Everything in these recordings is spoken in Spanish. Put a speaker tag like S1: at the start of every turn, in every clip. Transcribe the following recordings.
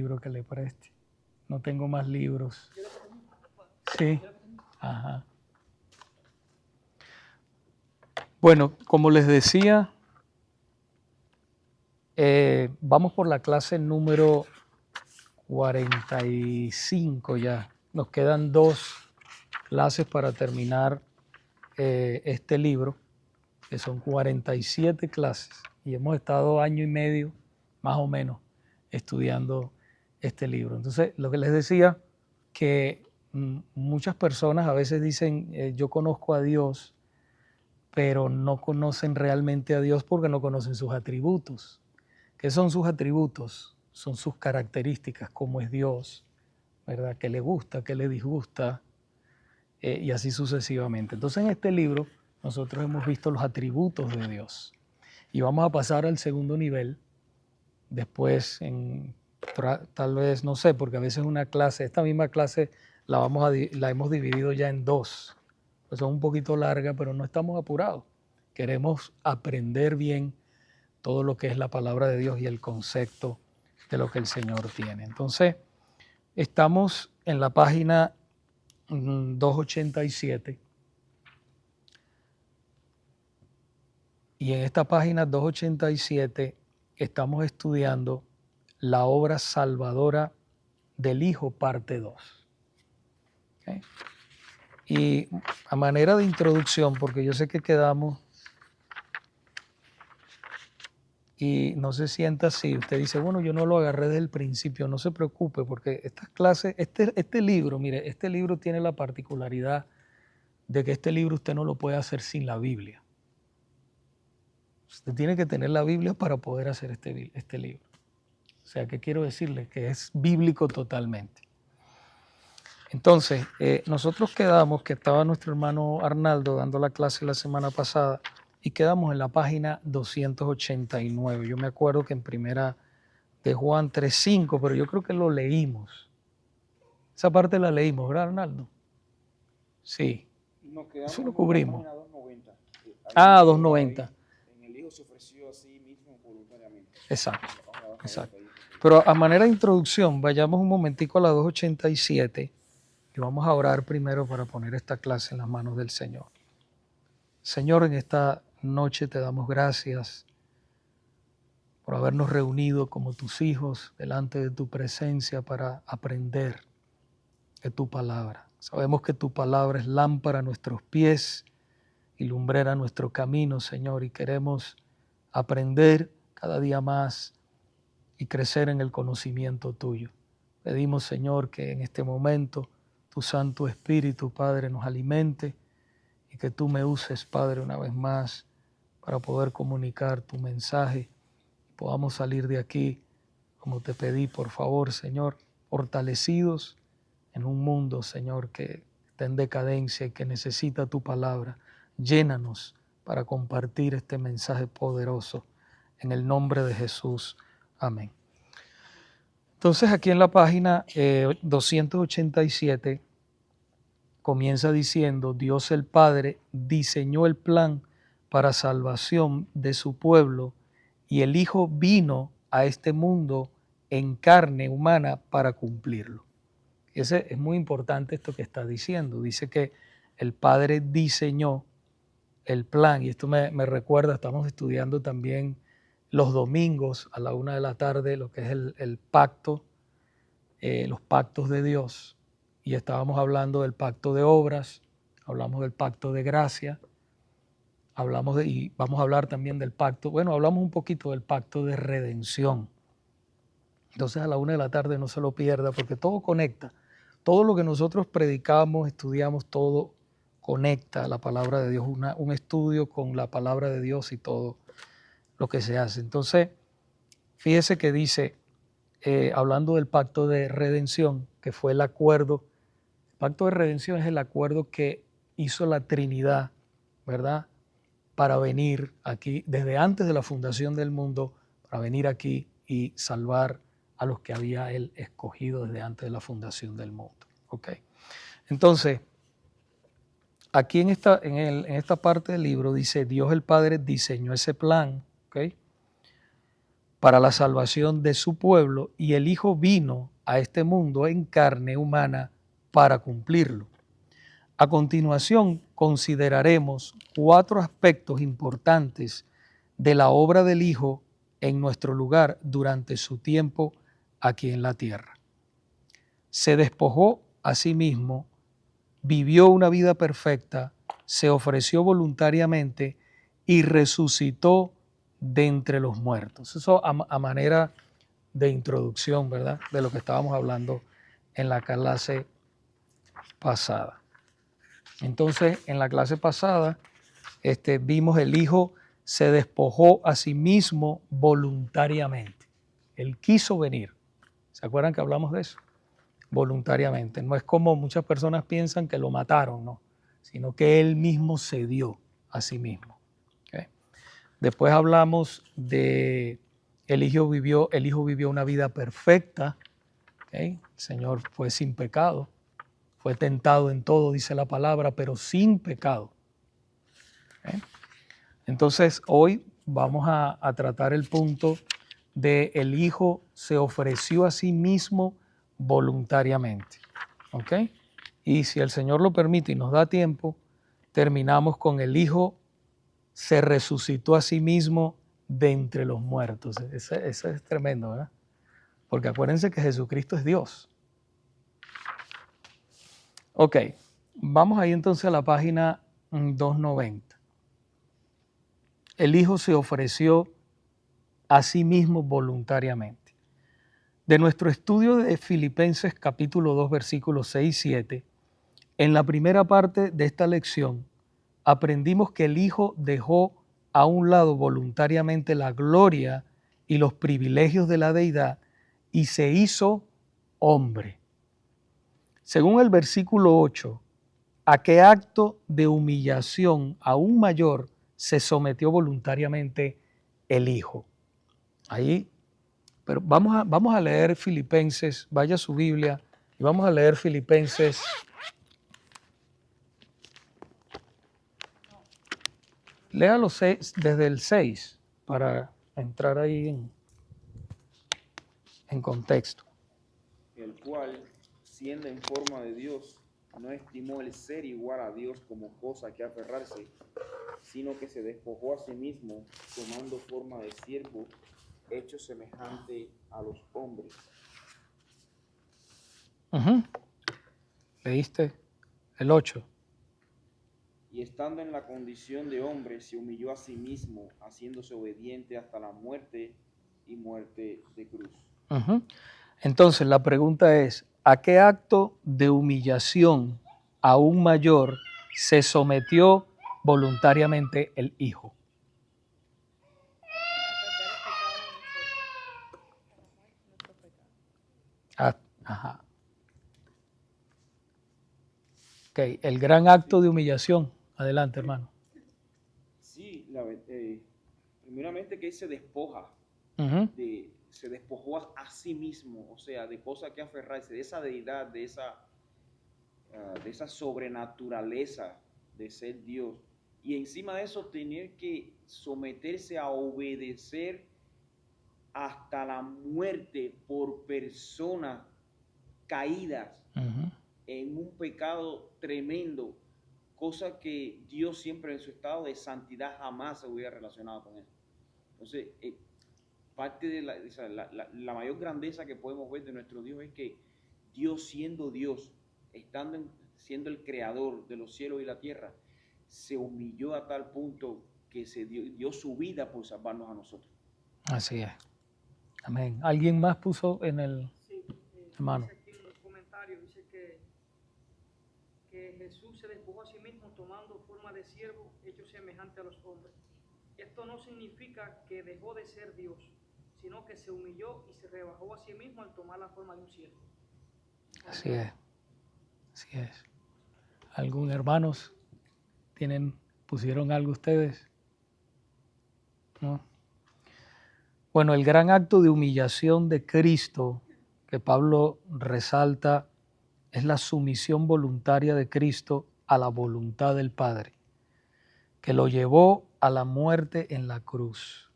S1: Libro que le preste. No tengo más libros. Sí. Ajá. Bueno, como les decía, vamos por la clase número 45 ya. Nos quedan 2 clases para terminar este libro, que son 47 clases. Y hemos estado año y medio, más o menos, estudiando este libro. Entonces, lo que les decía, que muchas personas a veces dicen, yo conozco a Dios, pero no conocen realmente a Dios porque no conocen sus atributos. ¿Qué son sus atributos? Son sus características, cómo es Dios, ¿verdad? ¿Qué le gusta, qué le disgusta? Y así sucesivamente. Entonces, en este libro nosotros hemos visto los atributos de Dios. Y vamos a pasar al segundo nivel. Después, tal vez, no sé, porque a veces una clase, esta misma clase la hemos dividido ya en 2. Pues son un poquito largas, pero no estamos apurados. Queremos aprender bien todo lo que es la palabra de Dios y el concepto de lo que el Señor tiene. Entonces, estamos en la página 287. Y en esta página 287 estamos estudiando la obra salvadora del Hijo, parte 2. ¿Okay? Y a manera de introducción, porque yo sé que quedamos y no se sienta así, usted dice, bueno, yo no lo agarré desde el principio, no se preocupe, porque estas clases, este libro, mire, este libro tiene la particularidad de que este libro usted no lo puede hacer sin la Biblia. Usted tiene que tener la Biblia para poder hacer este libro. O sea, ¿qué quiero decirle? Que es bíblico totalmente. Entonces, nosotros quedamos, que estaba nuestro hermano Arnaldo dando la clase la semana pasada, y quedamos en la página 289. Yo me acuerdo que en primera de Juan 3:5, pero yo creo que lo leímos. Esa parte la leímos, ¿verdad, Arnaldo? Sí. Eso lo cubrimos. 290. 290.
S2: En el Hijo se ofreció a sí mismo voluntariamente.
S1: Exacto. Exacto. Pero a manera de introducción, vayamos un momentico a la 287 y vamos a orar primero para poner esta clase en las manos del Señor. Señor, en esta noche te damos gracias por habernos reunido como tus hijos delante de tu presencia para aprender de tu palabra. Sabemos que tu palabra es lámpara a nuestros pies y lumbrera a nuestro camino, Señor, y queremos aprender cada día más y crecer en el conocimiento tuyo. Pedimos, Señor, que en este momento tu Santo Espíritu, Padre, nos alimente y que tú me uses, Padre, una vez más para poder comunicar tu mensaje y podamos salir de aquí, como te pedí, por favor, Señor, fortalecidos en un mundo, Señor, que está en decadencia y que necesita tu palabra. Llénanos para compartir este mensaje poderoso. En el nombre de Jesús. Amén. Entonces, aquí en la página 287 comienza diciendo, Dios el Padre diseñó el plan para salvación de su pueblo y el Hijo vino a este mundo en carne humana para cumplirlo. Ese es muy importante esto que está diciendo. Dice que el Padre diseñó el plan, y esto me recuerda, estamos estudiando también los domingos a la 1 de la tarde lo que es el pacto, los pactos de Dios, y estábamos hablando del pacto de obras, hablamos del pacto de gracia, y vamos a hablar también del pacto, hablamos un poquito del pacto de redención. Entonces a la 1 de la tarde no se lo pierda porque todo conecta. Todo lo que nosotros predicamos, estudiamos, todo conecta a la palabra de Dios, un estudio con la palabra de Dios y todo lo que se hace. Entonces, fíjese que dice, hablando del pacto de redención, que fue el acuerdo, el pacto de redención es el acuerdo que hizo la Trinidad, ¿verdad? Para venir aquí, desde antes de la fundación del mundo, para venir aquí y salvar a los que había Él escogido desde antes de la fundación del mundo. ¿Okay? Entonces, aquí en esta parte del libro dice, Dios el Padre diseñó ese plan, ¿okay? para la salvación de su pueblo, y el Hijo vino a este mundo en carne humana para cumplirlo. A continuación, consideraremos 4 aspectos importantes de la obra del Hijo en nuestro lugar durante su tiempo aquí en la tierra. Se despojó a sí mismo, vivió una vida perfecta, se ofreció voluntariamente y resucitó de entre los muertos. Eso a manera de introducción, ¿verdad? De lo que estábamos hablando en la clase pasada. Entonces, en la clase pasada, vimos el Hijo se despojó a sí mismo voluntariamente. Él quiso venir. ¿Se acuerdan que hablamos de eso? Voluntariamente. No es como muchas personas piensan que lo mataron, no, sino que Él mismo se dio a sí mismo. ¿Okay? Después hablamos de el Hijo vivió una vida perfecta. ¿Okay? El Señor fue sin pecado. Fue tentado en todo, dice la palabra, pero sin pecado. ¿Okay? Entonces, hoy vamos a tratar el punto de el Hijo se ofreció a sí mismo voluntariamente. ¿Ok? Y si el Señor lo permite y nos da tiempo, terminamos con el Hijo se resucitó a sí mismo de entre los muertos. Ese es tremendo, ¿verdad? Porque acuérdense que Jesucristo es Dios. Ok, vamos ahí entonces a la página 290. El Hijo se ofreció a sí mismo voluntariamente. De nuestro estudio de Filipenses capítulo 2 versículos 6 y 7, en la primera parte de esta lección aprendimos que el Hijo dejó a un lado voluntariamente la gloria y los privilegios de la deidad y se hizo hombre. Según el versículo 8, ¿a qué acto de humillación aún mayor se sometió voluntariamente el Hijo? Ahí, pero vamos a leer Filipenses, vaya a su Biblia y vamos a leer Filipenses. Léalo desde el 6 para entrar ahí en contexto.
S2: El cual, siendo en forma de Dios, no estimó el ser igual a Dios como cosa que aferrarse, sino que se despojó a sí mismo, tomando forma de siervo, hecho semejante a los hombres.
S1: ¿Leíste el 8?
S2: Y estando en la condición de hombre, se humilló a sí mismo, haciéndose obediente hasta la muerte y muerte de cruz.
S1: Entonces la pregunta es, ¿a qué acto de humillación aún mayor se sometió voluntariamente el Hijo? Ajá. Ok, el gran acto de humillación. Adelante, hermano.
S2: Sí, primeramente que él se despoja, se despojó a sí mismo, o sea, de cosas que aferrarse, de esa deidad, de esa sobrenaturaleza de ser Dios. Y encima de eso tener que someterse a obedecer hasta la muerte por personas caídas en un pecado tremendo, cosa que Dios siempre en su estado de santidad jamás se hubiera relacionado con él. Entonces, parte de la mayor grandeza que podemos ver de nuestro Dios es que Dios siendo Dios, siendo el creador de los cielos y la tierra, se humilló a tal punto que se dio su vida por salvarnos a nosotros.
S1: Así es. Amén. ¿Alguien más puso en el hermano?
S3: Dice aquí en los comentarios, dice que Jesús se despojó a sí mismo tomando forma de siervo, hecho semejante a los hombres. Esto no significa que dejó de ser Dios, sino que se humilló y se rebajó a sí mismo al tomar la forma de un siervo.
S1: Así es. Así es. ¿Algún hermanos pusieron algo ustedes? ¿No? Bueno, el gran acto de humillación de Cristo que Pablo resalta es la sumisión voluntaria de Cristo a la voluntad del Padre, que lo llevó a la muerte en la cruz.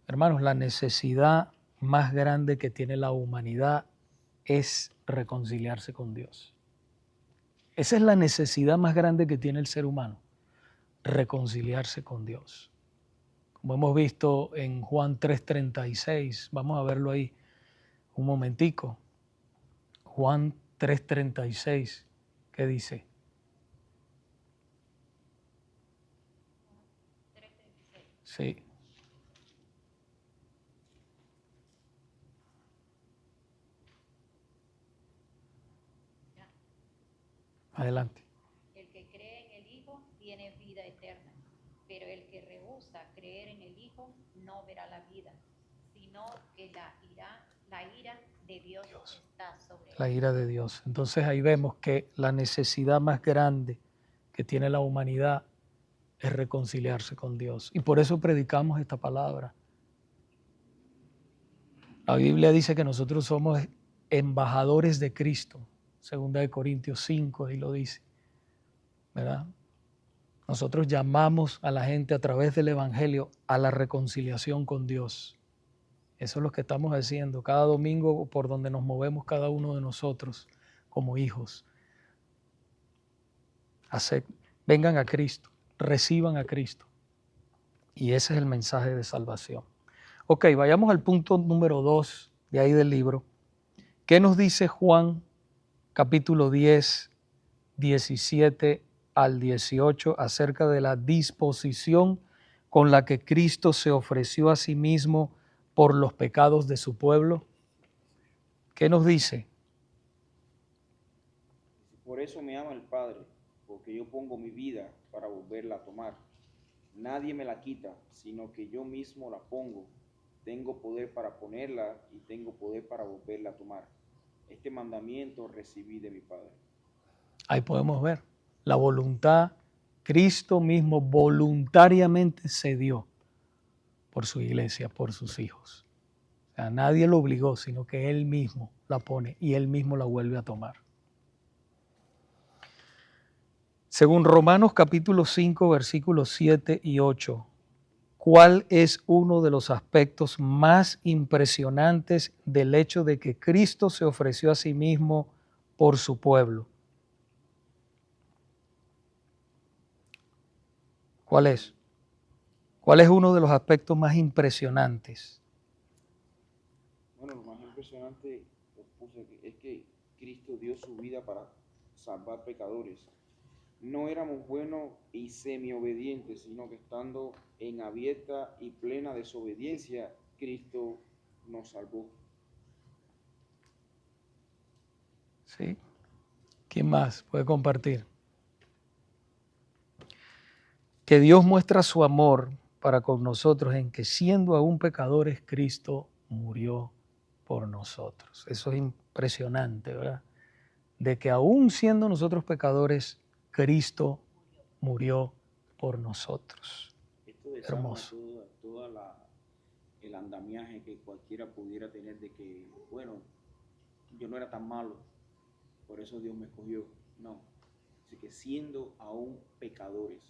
S1: Hermanos, la necesidad más grande que tiene la humanidad es reconciliarse con Dios. Esa es la necesidad más grande que tiene el ser humano, reconciliarse con Dios. Como hemos visto en Juan 3:36, vamos a verlo ahí un momentico. Juan 3:36, ¿qué dice?
S4: 3:36.
S1: Sí. Adelante.
S4: El que cree en el Hijo tiene vida eterna, pero el que rehúsa creer en el Hijo no verá la vida, sino que la ira de Dios está sobre él.
S1: La ira de Dios. Entonces ahí vemos que la necesidad más grande que tiene la humanidad es reconciliarse con Dios. Y por eso predicamos esta palabra. La Biblia dice que nosotros somos embajadores de Cristo. 2 Corintios 5, ahí lo dice, ¿verdad? Nosotros llamamos a la gente a través del Evangelio a la reconciliación con Dios. Eso es lo que estamos haciendo cada domingo por donde nos movemos cada uno de nosotros como hijos. Vengan a Cristo, reciban a Cristo. Y ese es el mensaje de salvación. Ok, vayamos al punto número 2 de ahí del libro. ¿Qué nos dice Juan capítulo 10, 17 al 18 acerca de la disposición con la que Cristo se ofreció a sí mismo por los pecados de su pueblo? ¿Qué nos dice?
S2: Por eso me ama el Padre, porque yo pongo mi vida para volverla a tomar. Nadie me la quita, sino que yo mismo la pongo. Tengo poder para ponerla y tengo poder para volverla a tomar. Este mandamiento recibí de mi Padre. Ahí
S1: podemos ver la voluntad. Cristo mismo voluntariamente se dio por su iglesia, por sus hijos. O sea, nadie lo obligó, sino que Él mismo la pone y Él mismo la vuelve a tomar. Según Romanos capítulo 5, versículos 7 y 8, ¿cuál es uno de los aspectos más impresionantes del hecho de que Cristo se ofreció a sí mismo por su pueblo? ¿Cuál es? ¿Cuál es uno de los aspectos más impresionantes?
S2: Bueno, lo más impresionante es que Cristo dio su vida para salvar pecadores. No éramos buenos y semi-obedientes, sino que estando en abierta y plena desobediencia, Cristo nos salvó.
S1: ¿Sí? ¿Quién más puede compartir? Que Dios muestra su amor para con nosotros en que siendo aún pecadores, Cristo murió por nosotros. Eso es impresionante, ¿verdad? De que aún siendo nosotros pecadores, Cristo murió por nosotros.
S2: Esto desarma hermoso. Todo el andamiaje que cualquiera pudiera tener de que, bueno, yo no era tan malo, por eso Dios me escogió. No, así que siendo aún pecadores.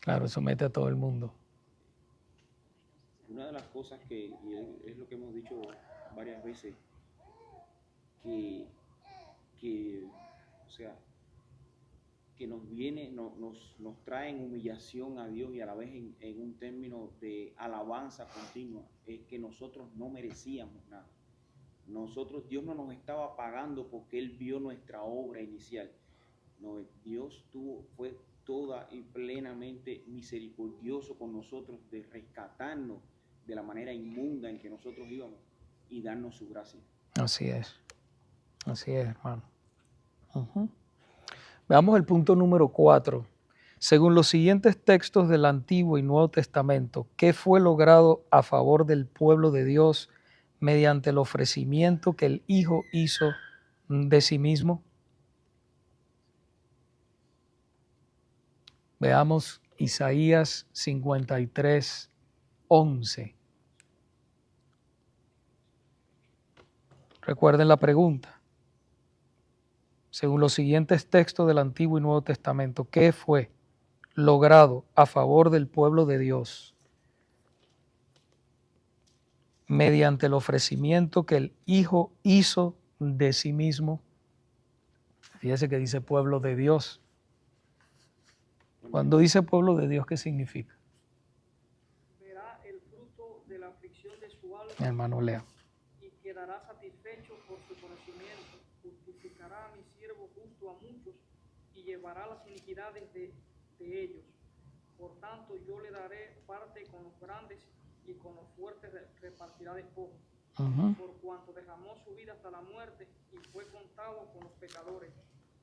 S1: Claro, eso mete a todo el mundo.
S2: Una de las cosas que, y es lo que hemos dicho varias veces, o sea, que nos traen humillación a Dios y a la vez en un término de alabanza continua, es que nosotros no merecíamos nada. Dios no nos estaba pagando porque Él vio nuestra obra inicial. No, Dios fue toda y plenamente misericordioso con nosotros de rescatarnos de la manera inmunda en que nosotros íbamos y darnos su gracia.
S1: Así es, hermano. Veamos el punto número 4. Según los siguientes textos del Antiguo y Nuevo Testamento, ¿qué fue logrado a favor del pueblo de Dios mediante el ofrecimiento que el Hijo hizo de sí mismo? Veamos Isaías 53, 11. Recuerden la pregunta. Según los siguientes textos del Antiguo y Nuevo Testamento, ¿qué fue logrado a favor del pueblo de Dios mediante el ofrecimiento que el Hijo hizo de sí mismo. Fíjese que dice pueblo de Dios. Cuando dice pueblo de Dios, ¿qué significa?
S3: Verá el fruto de la aflicción de su alma.
S1: Mi hermano lea.
S3: Y quedará satisfecho por su conocimiento. Justificará a mi siervo justo a muchos y llevará las iniquidades de ellos. Por tanto, yo le daré parte con los grandes y con los fuertes repartirá despojo. Por cuanto derramó su vida hasta la muerte y fue contado con los pecadores,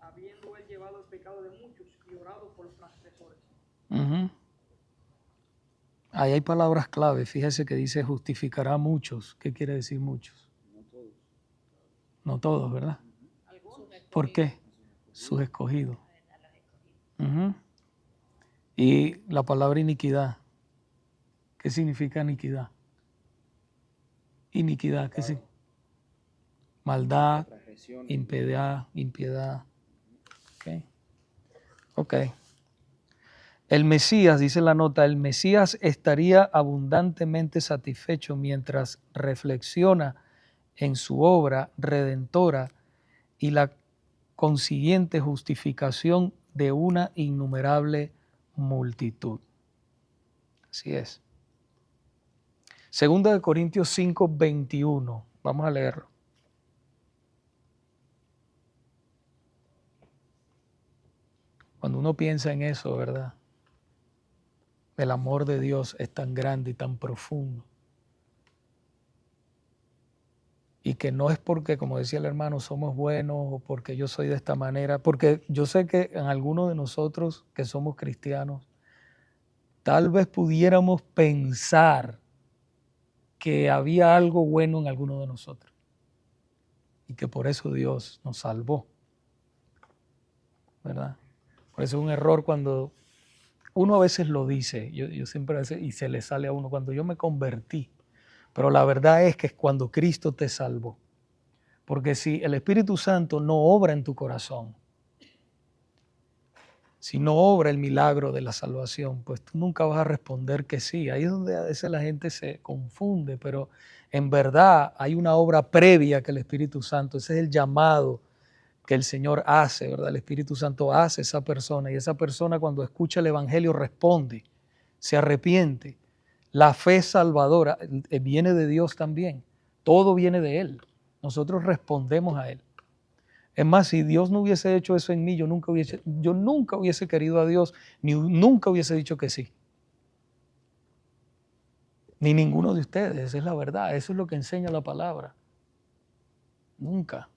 S3: habiendo él llevado el pecado de muchos y orado por los transgresores.
S1: Ahí hay palabras clave. Fíjese que dice justificará a muchos. ¿Qué quiere decir muchos?
S2: No todos.
S1: No todos, ¿verdad? ¿Por qué? Sus escogidos. Y la palabra iniquidad. ¿Qué significa iniquidad? Iniquidad, ¿qué significa? Maldad, impiedad. Ok. El Mesías, dice la nota, el Mesías estaría abundantemente satisfecho mientras reflexiona en su obra redentora y la consiguiente justificación de una innumerable multitud. Así es. Segunda de Corintios 5, 21. Vamos a leerlo. Cuando uno piensa en eso, ¿verdad? El amor de Dios es tan grande y tan profundo. Y que no es porque, como decía el hermano, somos buenos o porque yo soy de esta manera, porque yo sé que en algunos de nosotros que somos cristianos, tal vez pudiéramos pensar que había algo bueno en alguno de nosotros y que por eso Dios nos salvó, ¿verdad? Por eso es un error cuando uno a veces lo dice, yo siempre y se le sale a uno, cuando yo me convertí, pero la verdad es que es cuando Cristo te salvó. Porque si el Espíritu Santo no obra en tu corazón, si no obra el milagro de la salvación, pues tú nunca vas a responder que sí. Ahí es donde a veces la gente se confunde, pero en verdad hay una obra previa que el Espíritu Santo, ese es el llamado que el Señor hace, ¿verdad? El Espíritu Santo hace a esa persona y esa persona cuando escucha el Evangelio responde, se arrepiente. La fe salvadora viene de Dios también, todo viene de Él. Nosotros respondemos a Él. Es más, si Dios no hubiese hecho eso en mí, yo nunca hubiese querido a Dios, ni nunca hubiese dicho que sí. Ni ninguno de ustedes, esa es la verdad, eso es lo que enseña la palabra. Nunca.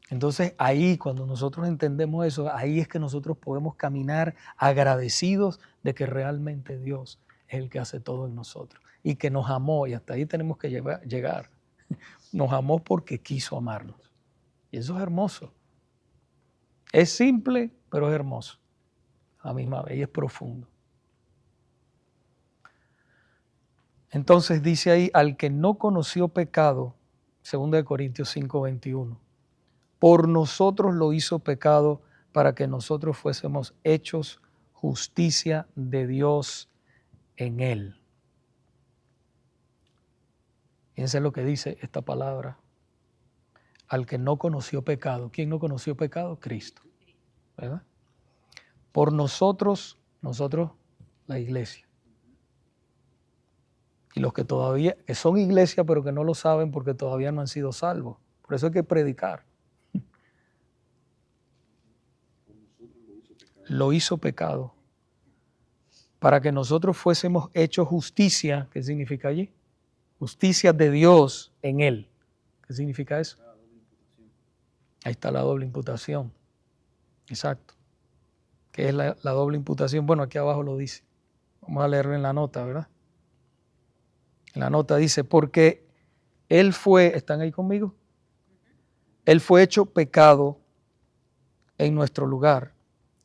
S1: Entonces ahí, cuando nosotros entendemos eso, ahí es que nosotros podemos caminar agradecidos de que realmente Dios es el que hace todo en nosotros y que nos amó, y hasta ahí tenemos que llegar. Nos amó porque quiso amarnos. Y eso es hermoso. Es simple, pero es hermoso. A la misma vez, y es profundo. Entonces dice ahí, al que no conoció pecado, 2 Corintios 5, 21, por nosotros lo hizo pecado para que nosotros fuésemos hechos justicia de Dios en él. Fíjense lo que dice esta palabra. Al que no conoció pecado. ¿Quién no conoció pecado? Cristo. ¿Verdad? Por nosotros, la iglesia. Y los que todavía, que son iglesia pero que no lo saben porque todavía no han sido salvos. Por eso hay que predicar. Lo hizo pecado. Para que nosotros fuésemos hechos justicia. ¿Qué significa allí? Justicia de Dios en él. ¿Qué significa eso? Ahí está la doble imputación. Exacto. ¿Qué es la doble imputación? Bueno, aquí abajo lo dice. Vamos a leerlo en la nota, ¿verdad? En la nota dice, porque Él fue, ¿están ahí conmigo? Él fue hecho pecado en nuestro lugar.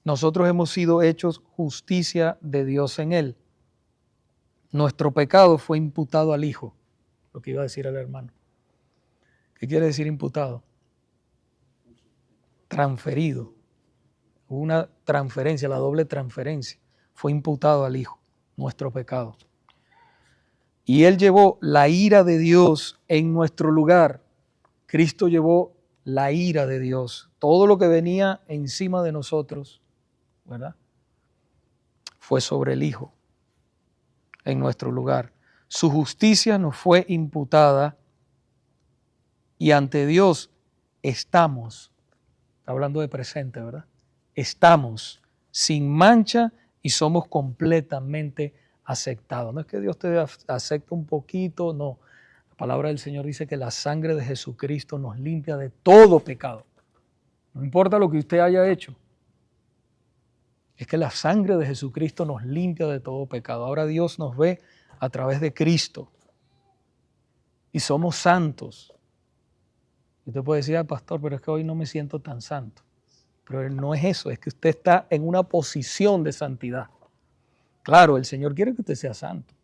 S1: Nosotros hemos sido hechos justicia de Dios en Él. Nuestro pecado fue imputado al Hijo, lo que iba a decir el hermano. ¿Qué quiere decir imputado? Transferido. Hubo una transferencia, la doble transferencia. Fue imputado al Hijo, nuestro pecado. Y Él llevó la ira de Dios en nuestro lugar. Cristo llevó la ira de Dios. Todo lo que venía encima de nosotros, ¿verdad?, fue sobre el Hijo en nuestro lugar. Su justicia nos fue imputada y ante Dios estamos, hablando de presente, ¿verdad?, estamos sin mancha y somos completamente aceptados. No es que Dios te acepte un poquito, no. La palabra del Señor dice que la sangre de Jesucristo nos limpia de todo pecado. No importa lo que usted haya hecho. Es que la sangre de Jesucristo nos limpia de todo pecado. Ahora Dios nos ve a través de Cristo y somos santos. Y usted puede decir, pastor, pero es que hoy no me siento tan santo. Pero no es eso, es que usted está en una posición de santidad. Claro, el Señor quiere que usted sea santo,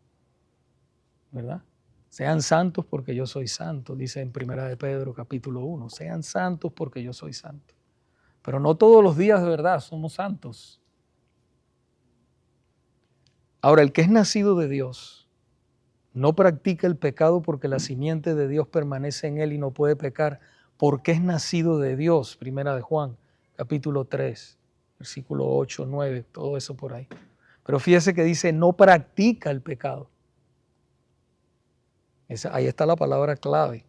S1: ¿verdad? Sean santos porque yo soy santo, dice en 1 de Pedro capítulo 1. Sean santos porque yo soy santo. Pero no todos los días de verdad somos santos. Ahora, el que es nacido de Dios no practica el pecado porque la simiente de Dios permanece en él y no puede pecar porque es nacido de Dios. 1 de Juan capítulo 3, versículo 8, 9, todo eso por ahí. Pero fíjese que dice, no practica el pecado. Ahí está la palabra clave.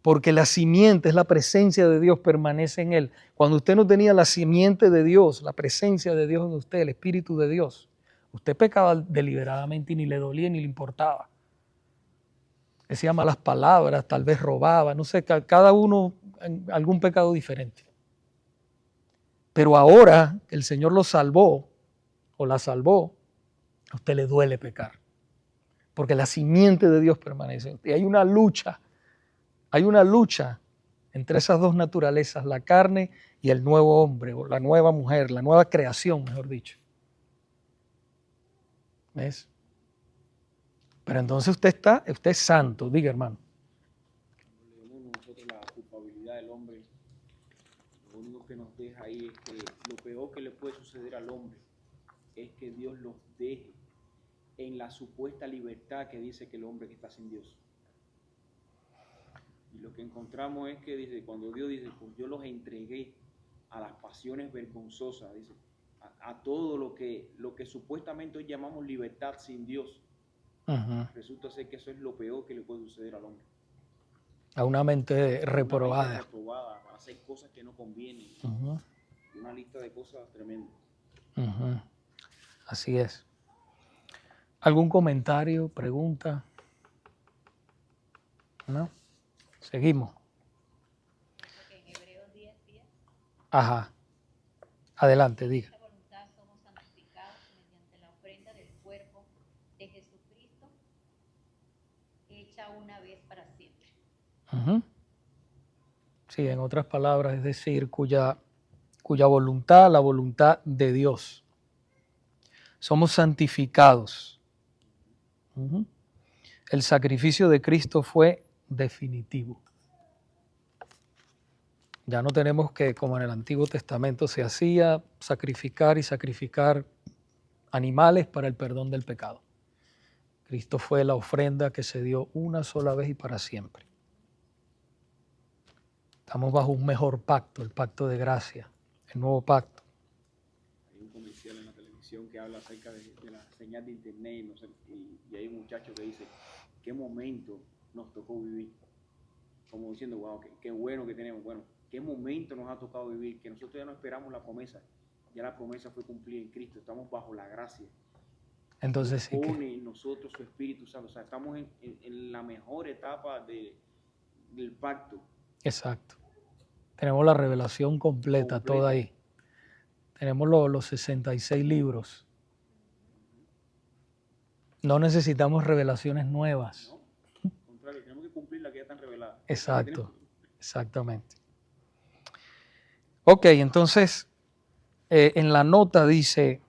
S1: Porque la simiente es la presencia de Dios, permanece en él. Cuando usted no tenía la simiente de Dios, la presencia de Dios en usted, el Espíritu de Dios, usted pecaba deliberadamente y ni le dolía ni le importaba. Decía malas palabras, tal vez robaba, no sé, cada uno algún pecado diferente. Pero ahora que el Señor lo salvó o la salvó, a usted le duele pecar. Porque la simiente de Dios permanece. Y hay una lucha entre esas dos naturalezas, la carne y el nuevo hombre, o la nueva mujer, la nueva creación, mejor dicho. ¿Ves? Pero entonces usted es santo, diga hermano.
S2: Cuando leemos nosotros la culpabilidad del hombre, lo único que nos deja ahí es que lo peor que le puede suceder al hombre es que Dios los deje en la supuesta libertad que dice que el hombre que está sin Dios. Y lo que encontramos es que dice, cuando Dios dice, pues yo los entregué a las pasiones vergonzosas, dice, a todo lo que supuestamente hoy llamamos libertad sin Dios.
S1: Uh-huh.
S2: Resulta ser que eso es lo peor que le puede suceder al hombre.
S1: A una mente reprobada.
S2: Una mente reprobada, a hacer cosas que no convienen.
S1: Uh-huh.
S2: Una lista de cosas tremendas.
S1: Uh-huh. Así es. ¿Algún comentario, pregunta? ¿No? Seguimos.
S4: En Hebreos 10:10.
S1: Ajá. Adelante, diga.
S4: Por voluntad somos santificados mediante la ofrenda del cuerpo de Jesucristo, hecha una vez para siempre.
S1: Uh-huh. Sí, en otras palabras, es decir, cuya voluntad, la voluntad de Dios. Somos santificados. Uh-huh. El sacrificio de Cristo fue definitivo. Ya no tenemos que, como en el Antiguo Testamento se hacía, sacrificar animales para el perdón del pecado. Cristo fue la ofrenda que se dio una sola vez y para siempre. Estamos bajo un mejor pacto, el pacto de gracia, el nuevo pacto.
S2: Hay un comercial en la televisión que habla acerca de la señal de internet y hay un muchacho que dice, ¿qué momento nos tocó vivir? Como diciendo, wow, qué bueno que tenemos. Bueno, ¿qué momento nos ha tocado vivir? Que nosotros ya no esperamos la promesa. Ya la promesa fue cumplida en Cristo. Estamos bajo la gracia.
S1: Entonces sí que
S2: pone en nosotros su Espíritu Santo. O sea, estamos en la mejor etapa del pacto.
S1: Exacto. Tenemos la revelación completa, toda ahí. Tenemos los 66 libros. No necesitamos revelaciones nuevas.
S2: No, al contrario, tenemos que cumplir las que ya están reveladas.
S1: Exacto, exactamente. Ok, entonces en la nota dice,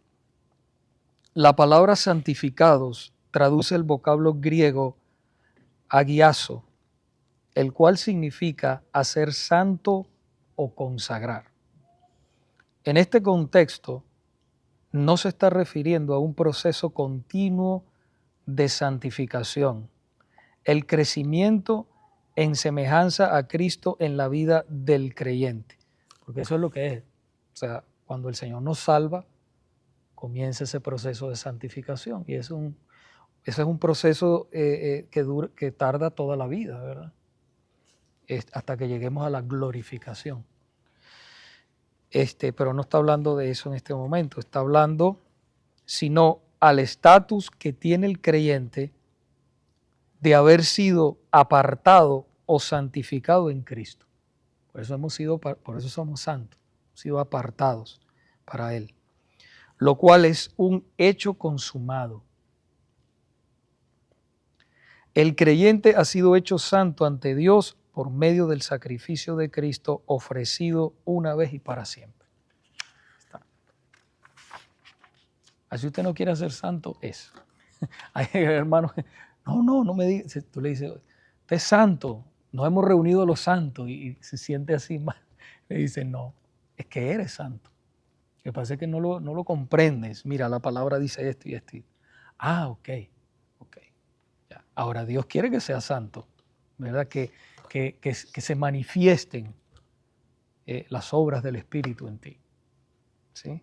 S1: la palabra santificados traduce el vocablo griego agiazo, el cual significa hacer santo o consagrar. En este contexto, no se está refiriendo a un proceso continuo de santificación, el crecimiento en semejanza a Cristo en la vida del creyente. Porque eso es lo que es. O sea, cuando el Señor nos salva, comienza ese proceso de santificación. Y ese es un proceso que tarda toda la vida, ¿verdad? Hasta que lleguemos a la glorificación. Pero no está hablando de eso en este momento. Está hablando, sino al estatus que tiene el creyente de haber sido apartado o santificado en Cristo. Por eso somos santos, hemos sido apartados para Él, lo cual es un hecho consumado. El creyente ha sido hecho santo ante Dios por medio del sacrificio de Cristo ofrecido una vez y para siempre. Así usted no quiere ser santo, es. Hay hermanos que, no me digas, tú le dices, usted es santo, nos hemos reunido los santos y se siente así mal. Le dice, no, es que eres santo. Lo que pasa es que no lo comprendes. Mira, la palabra dice esto y esto. Ah, ok. Ya. Ahora, Dios quiere que seas santo, ¿verdad? Que se manifiesten las obras del Espíritu en ti. ¿Sí?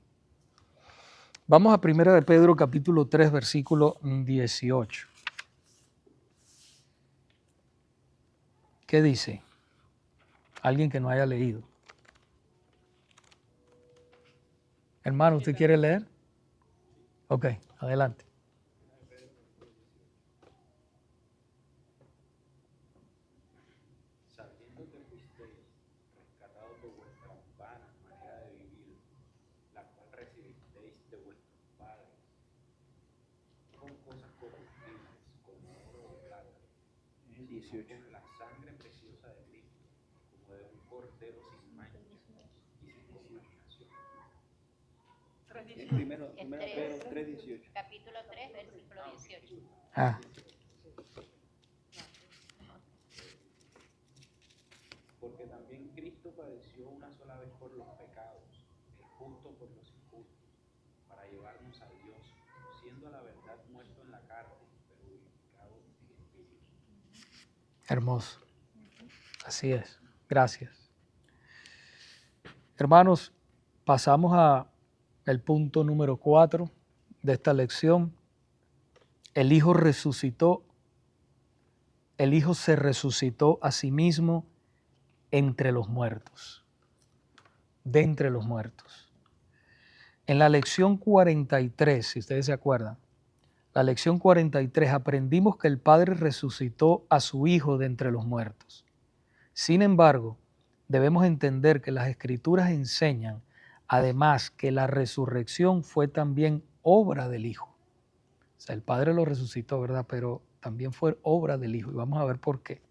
S1: Vamos a 1 de Pedro capítulo 3, versículo 18. ¿Qué dice? Alguien que no haya leído. Hermano, ¿usted quiere leer? Ok, adelante.
S2: Sabiendo que fuisteis rescatados de vuestra vana manera de vivir, la cual recibisteis de vuestros padres, con cosas corruptibles, como oro o plata, sino con la sangre preciosa de Cristo, como de un cordero sin mancha y sin contaminación. Primero Pedro 3:18.
S4: Capítulo 3, versículo 18.
S2: Porque también Cristo padeció una sola vez por los pecados, el justo por los injustos, para llevarnos a Dios, siendo a la verdad muerto en la carne, pero vivificado en espíritu.
S1: Hermoso. Así es. Gracias. Hermanos, pasamos al punto número 4 de esta lección. El Hijo se resucitó a sí mismo entre los muertos, de entre los muertos. En la lección 43, si ustedes se acuerdan, la lección 43 aprendimos que el Padre resucitó a su Hijo de entre los muertos. Sin embargo, debemos entender que las Escrituras enseñan, además, que la resurrección fue también obra del Hijo. O sea, el Padre lo resucitó, ¿verdad? Pero también fue obra del Hijo. Y vamos a ver por qué.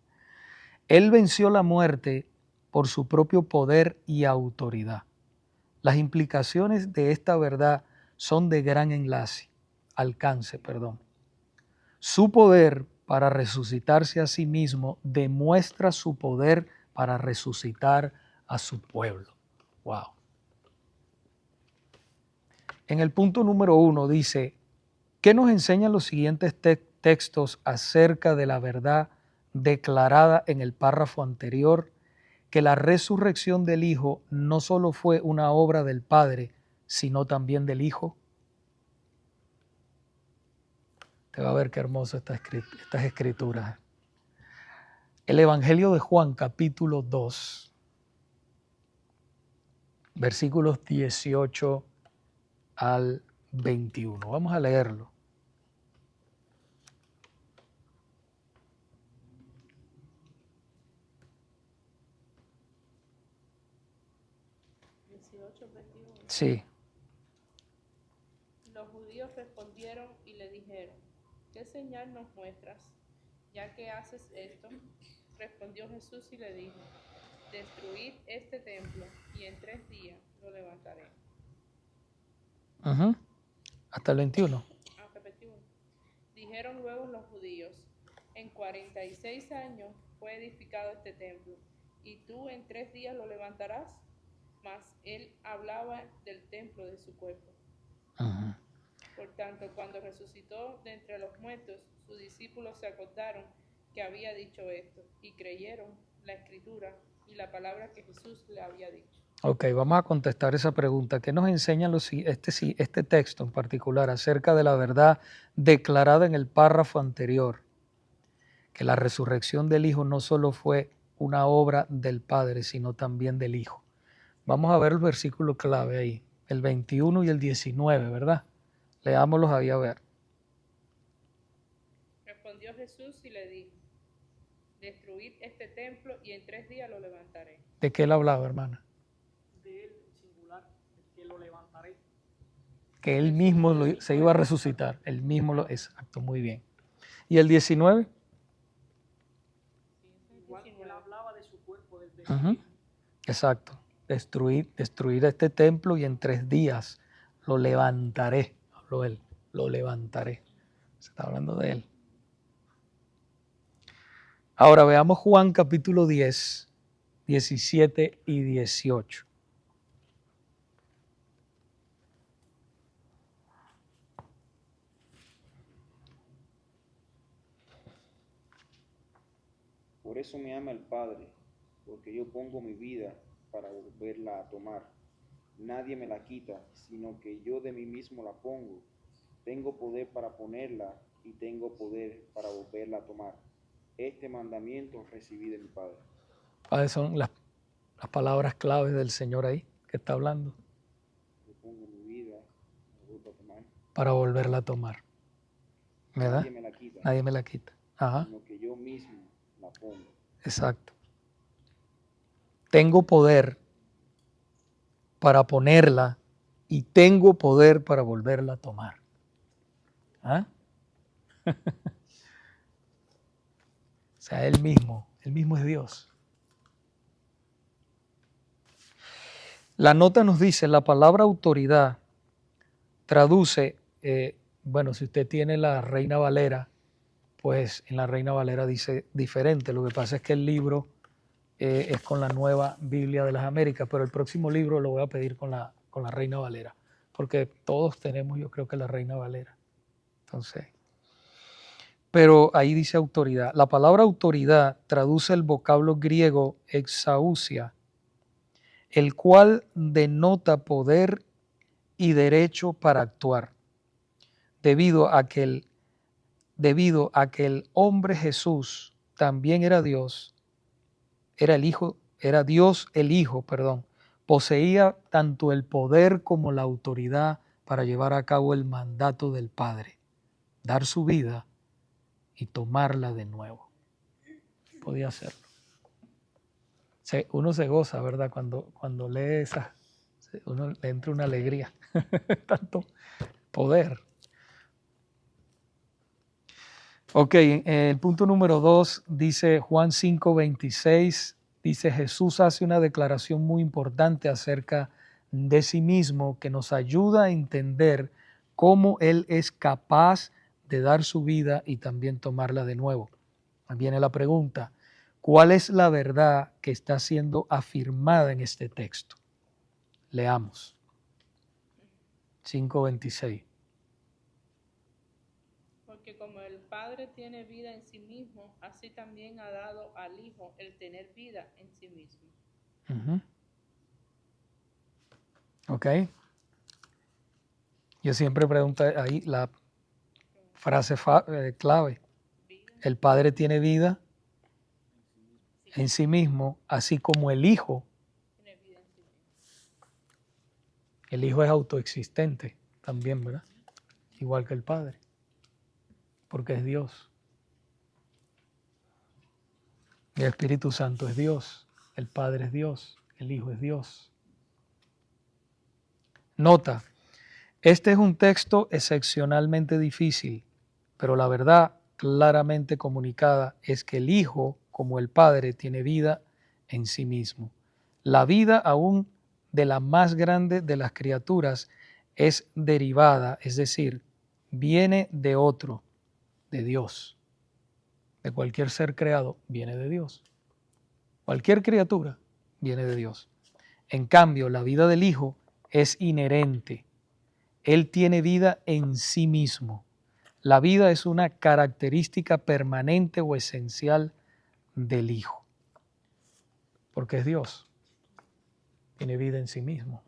S1: Él venció la muerte por su propio poder y autoridad. Las implicaciones de esta verdad son de gran alcance. Su poder para resucitarse a sí mismo demuestra su poder para resucitar a su pueblo. Wow. En el punto número 1 dice, ¿qué nos enseñan los siguientes textos acerca de la verdad declarada en el párrafo anterior? Que la resurrección del Hijo no solo fue una obra del Padre, sino también del Hijo. Te va a ver qué hermoso estas escrituras. El Evangelio de Juan, capítulo 2, versículos 18 al 21. Vamos a leerlo. Sí.
S5: Los judíos respondieron y le dijeron, ¿qué señal nos muestras, ya que haces esto? Respondió Jesús y le dijo, destruid este templo y en 3 días lo levantaré.
S1: Hasta el 21.
S5: Dijeron luego los judíos, en 46 años fue edificado este templo, y tú en 3 días lo levantarás. Mas él hablaba del templo de su cuerpo. Por tanto, cuando resucitó de entre los muertos, sus discípulos se acordaron que había dicho esto y creyeron la escritura y la palabra que Jesús le había dicho.
S1: Ok, vamos a contestar esa pregunta. ¿Qué nos enseña este texto en particular acerca de la verdad declarada en el párrafo anterior? Que la resurrección del Hijo no solo fue una obra del Padre, sino también del Hijo. Vamos a ver el versículo clave ahí, el 21 y el 19, ¿verdad? Leámoslos ahí a ver.
S5: Respondió Jesús y le dijo: destruid este templo y en 3 días lo levantaré.
S1: ¿De qué él hablaba, hermana?
S3: De él singular, que lo levantaré.
S1: Que él mismo se iba a resucitar. Él mismo lo... Exacto, muy bien. ¿Y el 19?
S3: Igual él hablaba de su cuerpo, del de
S1: Uh-huh. Exacto. Destruir este templo y en 3 días lo levantaré. Habló él, lo levantaré. Se está hablando de él. Ahora veamos Juan capítulo 10, 17 y 18.
S2: Por eso me ama el Padre, porque yo pongo mi vida para volverla a tomar. Nadie me la quita, sino que yo de mí mismo la pongo. Tengo poder para ponerla y tengo poder para volverla a tomar. Este mandamiento recibí de mi Padre.
S1: ¿Cuáles son las palabras claves del Señor ahí que está hablando?
S2: Yo pongo mi vida, la vuelvo a tomar.
S1: Para volverla a tomar. ¿Verdad?
S2: Nadie me la quita.
S1: Nadie me la quita. Ajá.
S2: Sino que yo mismo la pongo.
S1: Exacto. Tengo poder para ponerla y tengo poder para volverla a tomar. ¿Ah? O sea, Él mismo es Dios. La nota nos dice, la palabra autoridad traduce, bueno, si usted tiene la Reina Valera, pues en la Reina Valera dice diferente. Lo que pasa es que el libro es con la Nueva Biblia de las Américas, pero el próximo libro lo voy a pedir con la Reina Valera, porque todos tenemos, yo creo que la Reina Valera. Entonces, pero ahí dice autoridad. La palabra autoridad traduce el vocablo griego exousia, el cual denota poder y derecho para actuar, debido a que el hombre Jesús también era Dios, era Dios el Hijo, poseía tanto el poder como la autoridad para llevar a cabo el mandato del Padre, dar su vida y tomarla de nuevo. Podía hacerlo. Uno se goza, ¿verdad? Cuando lee esas, uno le entra una alegría. Tanto poder. Ok, el punto número 2 dice Juan 5:26, dice Jesús hace una declaración muy importante acerca de sí mismo que nos ayuda a entender cómo Él es capaz de dar su vida y también tomarla de nuevo. Viene la pregunta, ¿cuál es la verdad que está siendo afirmada en este texto? Leamos. 5:26.
S5: Porque como el Padre tiene vida en sí mismo, así también ha dado al Hijo el tener vida en sí mismo.
S1: Uh-huh. Ok. Yo siempre pregunto ahí la frase clave. El Padre tiene vida en sí mismo, así como el Hijo.
S5: Tiene vida en sí mismo.
S1: El Hijo es autoexistente también, ¿verdad? Igual que el Padre, porque es Dios. El Espíritu Santo es Dios, el Padre es Dios, el Hijo es Dios. Nota, este es un texto excepcionalmente difícil, pero la verdad claramente comunicada es que el Hijo, como el Padre, tiene vida en sí mismo. La vida aún de la más grande de las criaturas es derivada, es decir, viene de otro, de Dios. De cualquier ser creado viene de Dios. Cualquier criatura viene de Dios. En cambio, la vida del Hijo es inherente, Él tiene vida en sí mismo. La vida es una característica permanente o esencial del Hijo, porque es Dios. Tiene vida en sí mismo.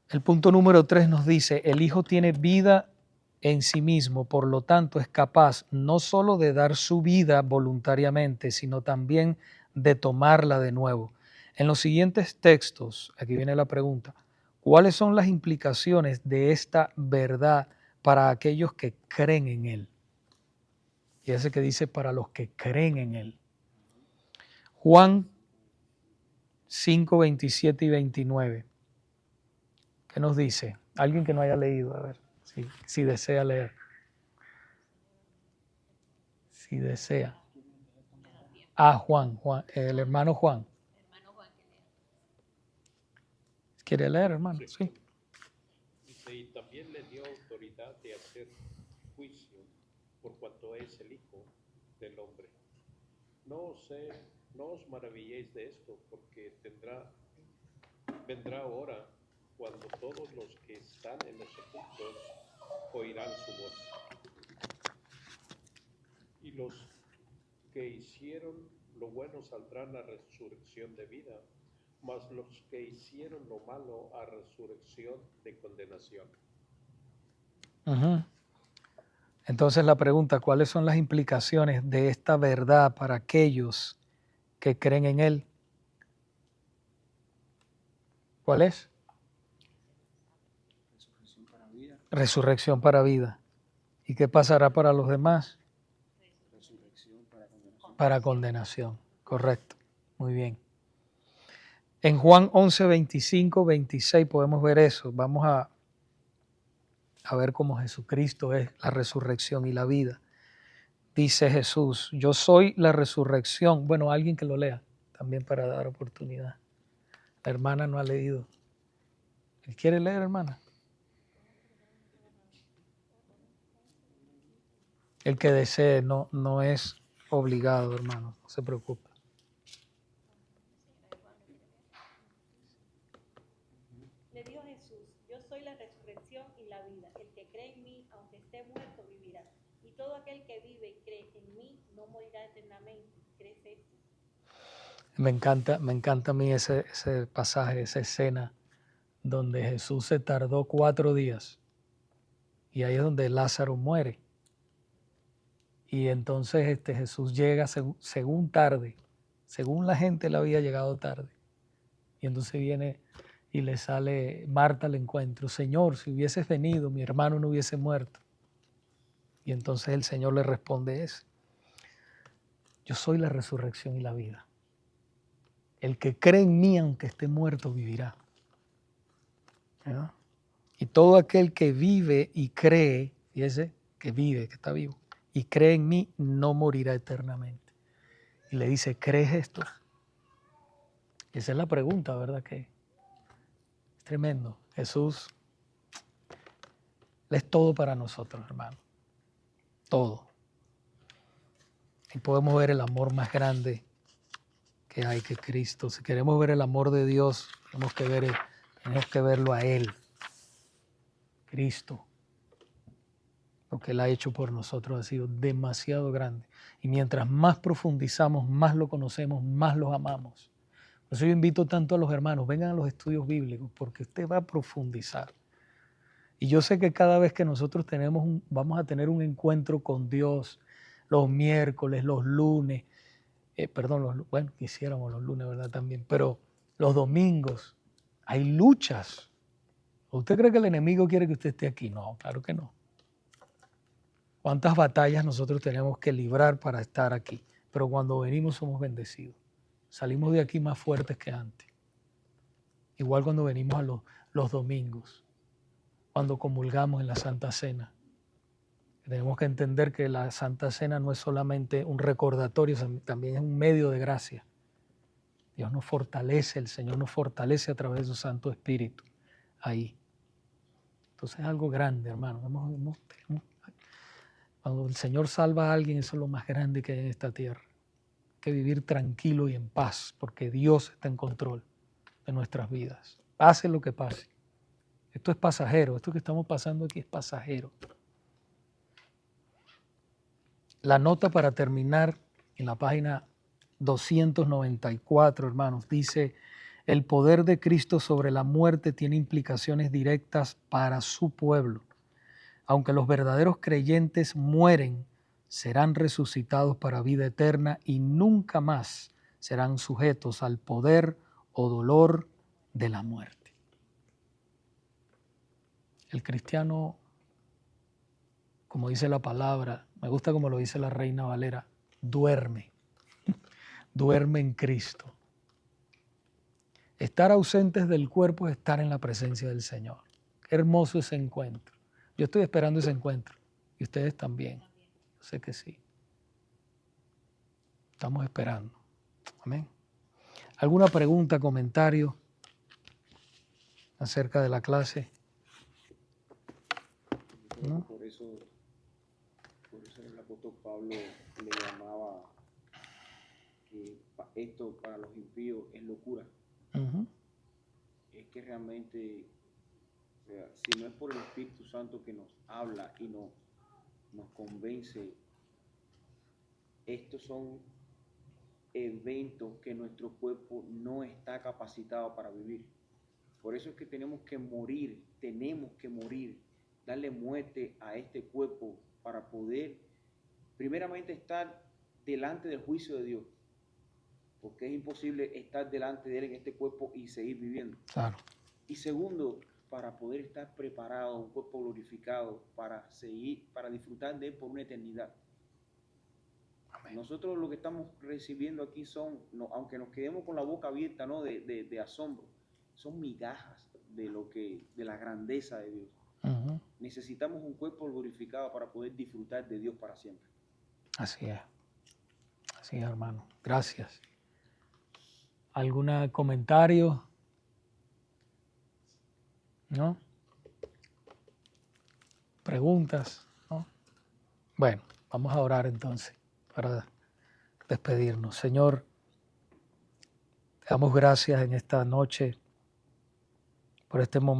S1: El punto número 3 nos dice, el Hijo tiene vida en sí mismo, por lo tanto es capaz no solo de dar su vida voluntariamente, sino también de tomarla de nuevo. En los siguientes textos, aquí viene la pregunta, ¿cuáles son las implicaciones de esta verdad para aquellos que creen en Él? Y ese que dice para los que creen en Él. Juan 5, 27 y 29. ¿Qué nos dice? Alguien que no haya leído, a ver, si desea leer. Si desea. Juan, el hermano Juan. ¿Quiere leer, hermano? Sí.
S6: Dice, y también le dio autoridad de hacer juicio por cuanto es el Hijo del Hombre. No os maravilléis de esto, porque vendrá hora cuando todos los que están en los sepulcros oirán su voz. Y los que hicieron lo bueno saldrán a resurrección de vida, mas los que hicieron lo malo a resurrección de condenación.
S1: Uh-huh. Entonces la pregunta, ¿cuáles son las implicaciones de esta verdad para aquellos que creen en Él? ¿Cuál es?
S2: Resurrección para vida.
S1: Resurrección para vida. ¿Y qué pasará para los demás?
S2: Resurrección para condenación.
S1: Para condenación, correcto. Muy bien. En Juan 11, 25, 26 podemos ver eso. Vamos a ver cómo Jesucristo es la resurrección y la vida. Dice Jesús, yo soy la resurrección. Bueno, alguien que lo lea, también para dar oportunidad. La hermana no ha leído. ¿Él quiere leer, hermana? El que desee, no es obligado, hermano, no se preocupe.
S7: Le dijo Jesús, yo soy la resurrección y la vida. El que cree en mí, aunque esté muerto, vivirá. Y todo aquel que vive y cree en mí, no morirá eternamente. ¿Crees esto?
S1: Me encanta a mí ese pasaje, esa escena donde Jesús se tardó 4 días y ahí es donde Lázaro muere. Y entonces Jesús llega según tarde, según la gente le había llegado tarde. Y entonces viene y le sale Marta al encuentro. Señor, si hubieses venido, mi hermano no hubiese muerto. Y entonces el Señor le responde eso. Yo soy la resurrección y la vida. El que cree en mí, aunque esté muerto, vivirá. ¿verdad? Y todo aquel que vive y cree, fíjese, que vive, que está vivo, y cree en mí, no morirá eternamente. Y le dice, ¿crees esto? Esa es la pregunta, ¿verdad? Que es tremendo. Jesús es todo para nosotros, hermano. Todo. Y podemos ver el amor más grande que hay, que Cristo. Si queremos ver el amor de Dios, tenemos que verlo a Él, Cristo. Lo que Él ha hecho por nosotros ha sido demasiado grande. Y mientras más profundizamos, más lo conocemos, más los amamos. Por eso yo invito tanto a los hermanos, vengan a los estudios bíblicos, porque usted va a profundizar. Y yo sé que cada vez que nosotros vamos a tener un encuentro con Dios, los miércoles, los lunes, bueno, quisiéramos los lunes, ¿verdad? También, pero los domingos, hay luchas. ¿Usted cree que el enemigo quiere que usted esté aquí? No, claro que no. ¿Cuántas batallas nosotros tenemos que librar para estar aquí? Pero cuando venimos somos bendecidos. Salimos de aquí más fuertes que antes. Igual cuando venimos a los domingos, cuando comulgamos en la Santa Cena. Tenemos que entender que la Santa Cena no es solamente un recordatorio, también es un medio de gracia. Dios nos fortalece, el Señor nos fortalece a través de su Santo Espíritu ahí. Entonces es algo grande, hermano. Cuando el Señor salva a alguien, eso es lo más grande que hay en esta tierra. Hay que vivir tranquilo y en paz, porque Dios está en control de nuestras vidas. Pase lo que pase. Esto es pasajero, esto que estamos pasando aquí es pasajero. La nota para terminar en la página 294, hermanos, dice: el poder de Cristo sobre la muerte tiene implicaciones directas para su pueblo. Aunque los verdaderos creyentes mueren, serán resucitados para vida eterna y nunca más serán sujetos al poder o dolor de la muerte. El cristiano, como dice la palabra, me gusta como lo dice la Reina Valera, duerme, duerme en Cristo. Estar ausentes del cuerpo es estar en la presencia del Señor. Qué hermoso ese encuentro. Yo estoy esperando ese encuentro y ustedes también. Yo sé que sí. Estamos esperando. Amén. ¿Alguna pregunta, comentario acerca de la clase? ¿No?
S2: Por eso el apóstol Pablo le llamaba que esto para los impíos es locura. Es que realmente, o sea, si no es por el Espíritu Santo que nos habla y nos convence, estos son eventos que nuestro cuerpo no está capacitado para vivir. Por eso es que tenemos que morir, darle muerte a este cuerpo para poder primeramente estar delante del juicio de Dios, porque es imposible estar delante de Él en este cuerpo y seguir viviendo.
S1: Claro.
S2: Y segundo, para poder estar preparado, un cuerpo glorificado, para disfrutar de Él por una eternidad. Amén. Nosotros lo que estamos recibiendo aquí son, aunque nos quedemos con la boca abierta, ¿no?, de asombro, son migajas de la grandeza de Dios. Necesitamos un cuerpo glorificado para poder disfrutar de Dios para siempre.
S1: Así es, hermano. Gracias. ¿Algún comentario? ¿No? ¿Preguntas? ¿No? Bueno, vamos a orar entonces para despedirnos. Señor, te damos gracias en esta noche por este momento